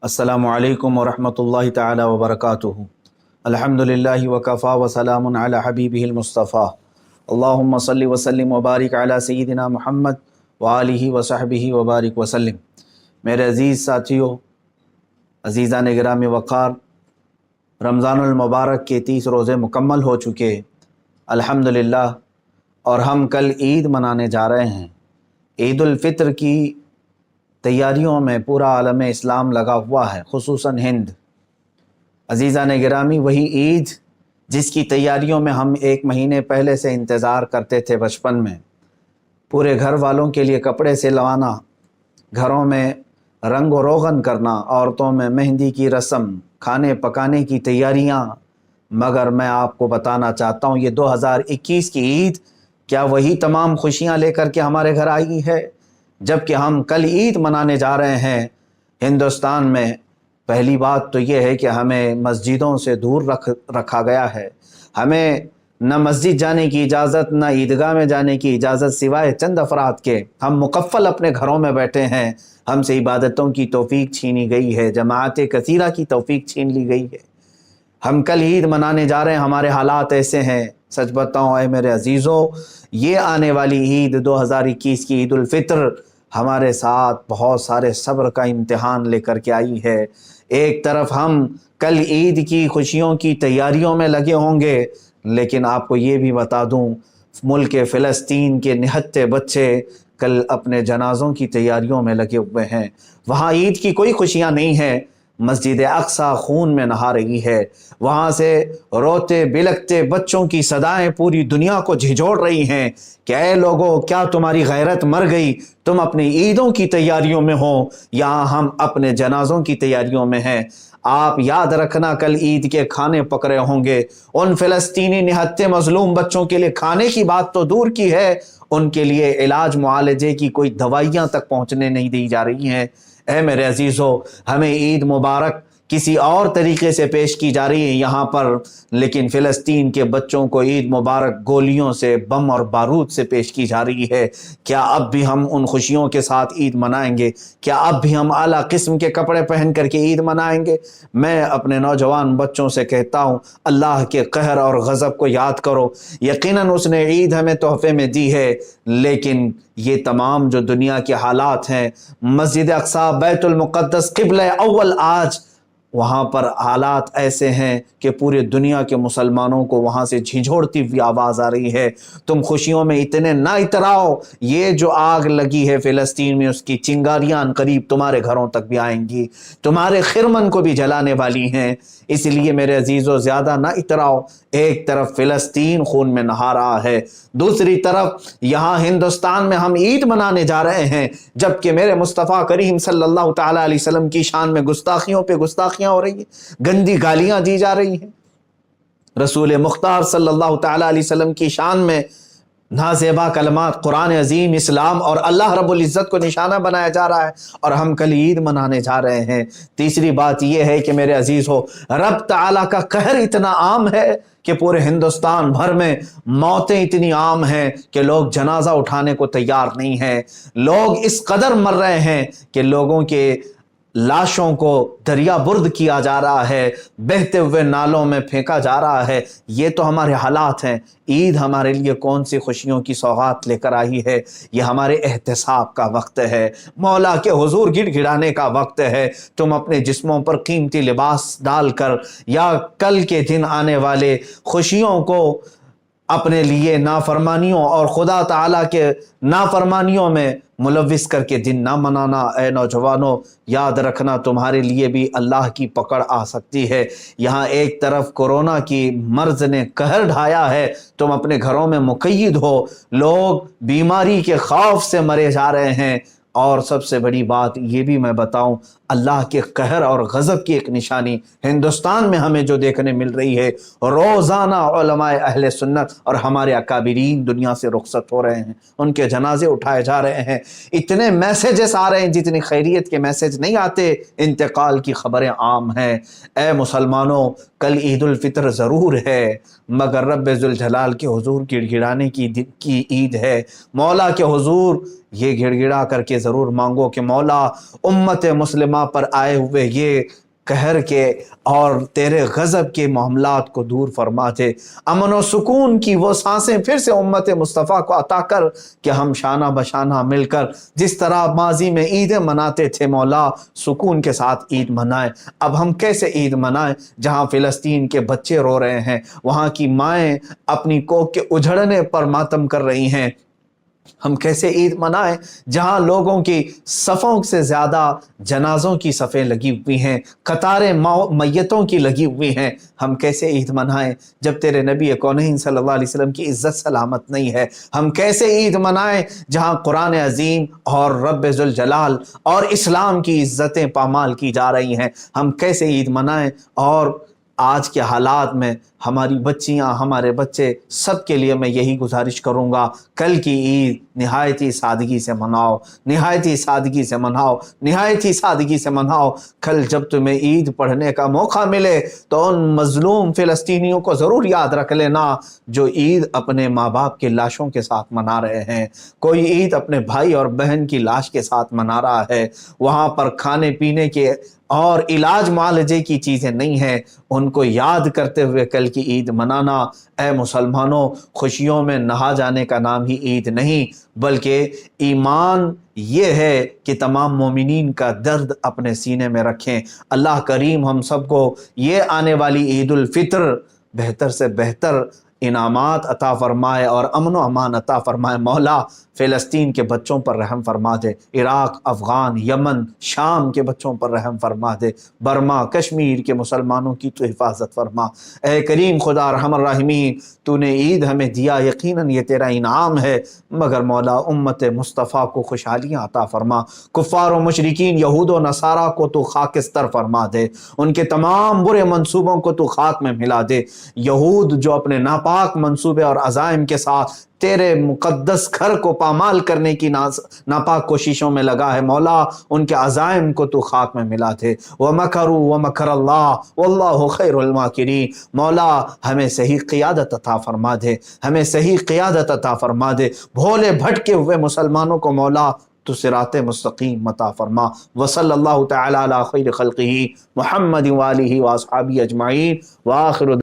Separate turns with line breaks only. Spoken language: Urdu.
السلام علیکم ورحمۃ اللہ تعالی وبرکاتہ۔ الحمدللہ وکفا وسلام علی حبیبہ المصطفیٰ۔ اللہم صلی وسلم وبارک علی سیدنا محمد وآلہ وصحبہ وبارک وسلم۔ میرے عزیز ساتھیو، عزیزان گرامی وقار، رمضان المبارک کے 30 روزے مکمل ہو چکے الحمدللہ، اور ہم کل عید منانے جا رہے ہیں۔ عید الفطر کی تیاریوں میں پورا عالم اسلام لگا ہوا ہے، خصوصاً ہند۔ عزیزان گرامی، وہی عید جس کی تیاریوں میں ہم 1 مہینے پہلے سے انتظار کرتے تھے بچپن میں، پورے گھر والوں کے لیے کپڑے سلوانا، گھروں میں رنگ و روغن کرنا، عورتوں میں مہندی کی رسم، کھانے پکانے کی تیاریاں۔ مگر میں آپ کو بتانا چاہتا ہوں، یہ 2021 کی عید کیا وہی تمام خوشیاں لے کر کے ہمارے گھر آئی ہے؟ جبکہ ہم کل عید منانے جا رہے ہیں ہندوستان میں۔ پہلی بات تو یہ ہے کہ ہمیں مسجدوں سے دور رکھا گیا ہے۔ ہمیں نہ مسجد جانے کی اجازت، نہ عیدگاہ میں جانے کی اجازت، سوائے چند افراد کے۔ ہم مکفل اپنے گھروں میں بیٹھے ہیں، ہم سے عبادتوں کی توفیق چھینی گئی ہے، جماعت کثیرہ کی توفیق چھین لی گئی ہے۔ ہم کل عید منانے جا رہے ہیں، ہمارے حالات ایسے ہیں۔ سچ بتاؤں اے میرے عزیزوں، یہ آنے والی عید 2021 کی عید الفطر ہمارے ساتھ بہت سارے صبر کا امتحان لے کر کے آئی ہے۔ ایک طرف ہم کل عید کی خوشیوں کی تیاریوں میں لگے ہوں گے، لیکن آپ کو یہ بھی بتا دوں، ملک فلسطین کے نہتے بچے کل اپنے جنازوں کی تیاریوں میں لگے ہوئے ہیں۔ وہاں عید کی کوئی خوشیاں نہیں ہیں، مسجد اقصی خون میں نہا رہی ہے۔ وہاں سے روتے بلکتے بچوں کی صدائیں پوری دنیا کو جھنجھوڑ رہی ہیں کہ اے لوگو، کیا تمہاری غیرت مر گئی؟ تم اپنی عیدوں کی تیاریوں میں ہو، یہاں ہم اپنے جنازوں کی تیاریوں میں ہیں۔ آپ یاد رکھنا، کل عید کے کھانے پک رہے ہوں گے۔ ان فلسطینی نہتے مظلوم بچوں کے لیے کھانے کی بات تو دور کی ہے، ان کے لیے علاج معالجے کی کوئی دوائیاں تک پہنچنے نہیں دی جا رہی ہیں۔ اے میرے عزیزو، ہمیں عید مبارک کسی اور طریقے سے پیش کی جا رہی ہے یہاں پر، لیکن فلسطین کے بچوں کو عید مبارک گولیوں سے، بم اور بارود سے پیش کی جا رہی ہے۔ کیا اب بھی ہم ان خوشیوں کے ساتھ عید منائیں گے؟ کیا اب بھی ہم اعلیٰ قسم کے کپڑے پہن کر کے عید منائیں گے؟ میں اپنے نوجوان بچوں سے کہتا ہوں، اللہ کے قہر اور غضب کو یاد کرو۔ یقیناً اس نے عید ہمیں تحفے میں دی ہے، لیکن یہ تمام جو دنیا کے حالات ہیں، مسجد اقصی، بیت المقدس، قبلہ اول، آج وہاں پر حالات ایسے ہیں کہ پورے دنیا کے مسلمانوں کو وہاں سے جھنجھوڑتی ہوئی آواز آ رہی ہے، تم خوشیوں میں اتنے نہ اتراؤ، یہ جو آگ لگی ہے فلسطین میں، اس کی چنگاریاں قریب تمہارے گھروں تک بھی آئیں گی، تمہارے خرمن کو بھی جلانے والی ہیں۔ اس لیے میرے عزیزو، زیادہ نہ اتراؤ۔ ایک طرف فلسطین خون میں نہا رہا ہے، دوسری طرف یہاں ہندوستان میں ہم عید منانے جا رہے ہیں، جبکہ میرے مصطفیٰ کریم صلی اللہ تعالیٰ علیہ وسلم کی شان میں گستاخیوں پہ گستاخیاں ہو رہی ہیں، گندی گالیاں دی جا رہی ہیں۔ رسول مختار صلی اللہ تعالیٰ علیہ وسلم کی شان میں نازیبا کلمات، قرآن عظیم، اسلام اور اللہ رب العزت کو نشانہ بنایا جا رہا ہے، اور ہم کل عید منانے جا رہے ہیں۔ تیسری بات یہ ہے کہ میرے عزیز ہو، رب تعالیٰ کا قہر اتنا عام ہے کہ پورے ہندوستان بھر میں موتیں اتنی عام ہیں کہ لوگ جنازہ اٹھانے کو تیار نہیں ہیں۔ لوگ اس قدر مر رہے ہیں کہ لوگوں کے لاشوں کو دریا برد کیا جا رہا ہے، بہتے ہوئے نالوں میں پھینکا جا رہا ہے۔ یہ تو ہمارے حالات ہیں۔ عید ہمارے لیے کون سی خوشیوں کی سوغات لے کر آئی ہے؟ یہ ہمارے احتساب کا وقت ہے، مولا کے حضور گڑ گڑانے کا وقت ہے۔ تم اپنے جسموں پر قیمتی لباس ڈال کر، یا کل کے دن آنے والے خوشیوں کو اپنے لیے نافرمانیوں اور خدا تعالیٰ کے نافرمانیوں میں ملوث کر کے دن نہ منانا۔ اے نوجوانوں، یاد رکھنا، تمہارے لیے بھی اللہ کی پکڑ آ سکتی ہے۔ یہاں ایک طرف کورونا کی مرض نے قہر ڈھایا ہے، تم اپنے گھروں میں مقید ہو، لوگ بیماری کے خوف سے مرے جا رہے ہیں، اور سب سے بڑی بات یہ بھی میں بتاؤں، اللہ کے قہر اور غضب کی ایک نشانی ہندوستان میں ہمیں جو دیکھنے مل رہی ہے، روزانہ علماء اہل سنت اور ہمارے اکابرین دنیا سے رخصت ہو رہے ہیں، ان کے جنازے اٹھائے جا رہے ہیں۔ اتنے میسیجز آ رہے ہیں جتنی خیریت کے میسیج نہیں آتے، انتقال کی خبریں عام ہیں۔ اے مسلمانوں، کل عید الفطر ضرور ہے، مگر رب ذوالجلال کے حضور گڑ گڑانے کی عید ہے، مولا کے حضور یہ گڑ گڑا کر کے ضرور مانگو کہ مولا امت مسلمہ پر آئے ہوئے یہ قہر کے اور تیرے غضب کے معاملات کو دور فرما دے، امن و سکون کی وہ سانسیں پھر سے امت مصطفیٰ کو عطا کر کہ ہم شانہ بشانہ مل کر جس طرح ماضی میں عیدیں مناتے تھے مولا سکون کے ساتھ عید منائیں۔ اب ہم کیسے عید منائیں جہاں فلسطین کے بچے رو رہے ہیں، وہاں کی مائیں اپنی کوکھ کے اجھڑنے پر ماتم کر رہی ہیں، ہم کیسے عید منائیں جہاں لوگوں کی صفوں سے زیادہ جنازوں کی صفیں لگی ہوئی ہیں، قطاریں میتوں کی لگی ہوئی ہیں، ہم کیسے عید منائیں جب تیرے نبی کونین صلی اللہ علیہ وسلم کی عزت سلامت نہیں ہے، ہم کیسے عید منائیں جہاں قرآن عظیم اور رب ذوالجلال اور اسلام کی عزتیں پامال کی جا رہی ہیں، ہم کیسے عید منائیں۔ اور آج کے حالات میں ہماری بچیاں، ہمارے بچے، سب کے لیے میں یہی گزارش کروں گا، کل کی عید نہایت ہی سادگی سے مناؤ، نہایت ہی سادگی سے مناؤ، نہایت ہی سادگی سے مناؤ۔ کل جب تمہیں عید پڑھنے کا موقع ملے تو ان مظلوم فلسطینیوں کو ضرور یاد رکھ لینا جو عید اپنے ماں باپ کی لاشوں کے ساتھ منا رہے ہیں، کوئی عید اپنے بھائی اور بہن کی لاش کے ساتھ منا رہا ہے، وہاں پر کھانے پینے کے اور علاج معالجے کی چیزیں نہیں ہیں، ان کو یاد کرتے ہوئے کل کی عید منانا۔ اے مسلمانوں، خوشیوں میں نہا جانے کا نام ہی عید نہیں، بلکہ ایمان یہ ہے کہ تمام مومنین کا درد اپنے سینے میں رکھیں۔ اللہ کریم ہم سب کو یہ آنے والی عید الفطر بہتر سے بہتر انعامات عطا فرمائے اور امن و امان عطا فرمائے۔ مولا فلسطین کے بچوں پر رحم فرما دے، عراق، افغان، یمن، شام کے بچوں پر رحم فرما دے، برما، کشمیر کے مسلمانوں کی تو حفاظت فرما۔ اے کریم خدا ارحم الراحمین، تو نے عید ہمیں دیا، یقیناً یہ تیرا انعام ہے، مگر مولا امت مصطفیٰ کو خوشحالیاں عطا فرما، کفار و مشرکین یہود و نصارہ کو تو خاکستر فرما دے، ان کے تمام برے منصوبوں کو تو خاک میں ملا دے۔ یہود جو اپنے ناپاک منصوبے اور عزائم کے ساتھ تیرے مقدس گھر کو پامال کرنے کی ناپاک کوششوں میں لگا ہے، مولا ان کے عزائم کو تو خاک میں ملا دے۔ وَمَكَرُوا وَمَكَرَ اللَّهُ وَاللَّهُ خَيْرُ الْمَاكِرِينَ، مولا ہمیں صحیح قیادت عطا فرما دے، ہمیں صحیح قیادت عطا فرما دے، بھولے بھٹکے ہوئے مسلمانوں کو مولا تو صراط مستقیم عطا فرما۔ وصلی اللہ تعالی علی خیر خلقہ محمد وآلہ واصحابہ اجمعین، وآخر